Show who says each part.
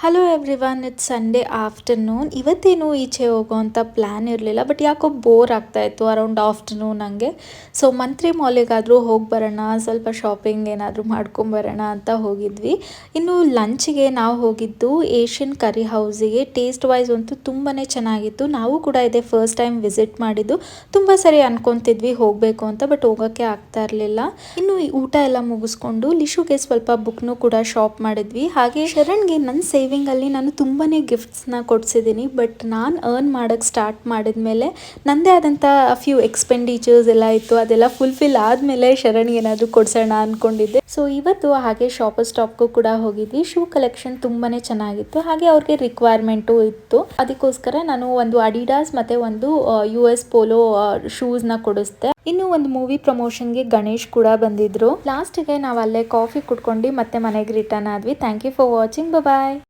Speaker 1: Hello everyone, it's Sunday afternoon. ಇವತ್ತೇನು ಈಚೆ ಹೋಗೋವಂಥ plan ಇರಲಿಲ್ಲ, ಬಟ್ ಯಾಕೋ ಬೋರ್ ಆಗ್ತಾಯಿತ್ತು ಅರೌಂಡ್ ಆಫ್ಟರ್ನೂನ್ ಹಂಗೆ. ಸೊ ಮಂತ್ರಿ ಮಾಲಿಗಾದರೂ ಹೋಗಿ ಬರೋಣ, ಸ್ವಲ್ಪ ಶಾಪಿಂಗ್ ಏನಾದರೂ ಮಾಡ್ಕೊಂಬರೋಣ ಅಂತ ಹೋಗಿದ್ವಿ. ಇನ್ನು ಲಂಚ್ಗೆ ನಾವು ಹೋಗಿದ್ದು ಏಷ್ಯನ್ ಕರಿ ಹೌಸಿಗೆ. ಟೇಸ್ಟ್ ವೈಸ್ ಅಂತೂ ತುಂಬಾ ಚೆನ್ನಾಗಿತ್ತು. ನಾವು ಕೂಡ ಇದೆ ಫಸ್ಟ್ ಟೈಮ್ ವಿಸಿಟ್ ಮಾಡಿದ್ದು. ತುಂಬ ಸರಿ ಅನ್ಕೊತಿದ್ವಿ ಹೋಗಬೇಕು ಅಂತ, ಬಟ್ ಹೋಗೋಕ್ಕೆ ಆಗ್ತಾ ಇರಲಿಲ್ಲ. ಇನ್ನು ಈ ಊಟ ಎಲ್ಲ ಮುಗಿಸ್ಕೊಂಡು ಲಿಶುಗೆ ಸ್ವಲ್ಪ ಬುಕ್ನು ಕೂಡ ಶಾಪ್ ಮಾಡಿದ್ವಿ. ಹಾಗೆ ಶರಣ್ಗೆ ನನ್ನ ಸೇವಿಂಗಲ್ಲಿ ನಾನು ತುಂಬಾ ಗಿಫ್ಟ್ಸ್ನ ಕೊಡಿಸಿದ್ದೀನಿ. ಬಟ್ ನಾನು ಅರ್ನ್ ಮಾಡೋಕ್ಕೆ ಸ್ಟಾರ್ಟ್ ಮಾಡಿದ್ಮೇಲೆ ನನ್ನದೇ ಆದಂಥ ಫ್ಯೂ ಎಕ್ಸ್ಪೆಂಡಿಚರ್ಸ್ ಎಲ್ಲ ಇತ್ತು. ಅದೆಲ್ಲ ಫುಲ್ಫಿಲ್ ಆದಮೇಲೆ ಶರಣ್ಗೆ ಏನಾದರೂ ಕೊಡ್ಸೋಣ ಅಂದ್ಕೊಂಡಿದ್ದೆ. ಸೊ ಇವತ್ತು ಹಾಗೆ ಶಾಪರ್ ಸ್ಟಾಪ್ಗೂ ಕೂಡ ಹೋಗಿದ್ವಿ. ಶೂ ಕಲೆಕ್ಷನ್ ತುಂಬಾ ಚೆನ್ನಾಗಿತ್ತು. ಹಾಗೆ ಅವ್ರಿಗೆ ರಿಕ್ವೈರ್ಮೆಂಟು ಇತ್ತು. ಅದಕ್ಕೋಸ್ಕರ ನಾನು ಒಂದು ಅಡಿಡಾಸ್ ಮತ್ತು ಒಂದು US ಪೋಲೋ ಶೂಸ್ನ ಕೊಡಿಸ್ದೆ. ಇನ್ನು ಒಂದು ಮೂವಿ ಪ್ರಮೋಷನ್ಗೆ ಗಣೇಶ್ ಕೂಡ ಬಂದಿದ್ರು. ಲಾಸ್ಟಿಗೆ ನಾವು ಅಲ್ಲೇ ಕಾಫಿ ಕುಡ್ಕೊಂಡು ಮತ್ತೆ ಮನೆಗೆ ರಿಟರ್ನ್ ಆದ್ವಿ. Thank you for watching. Bye.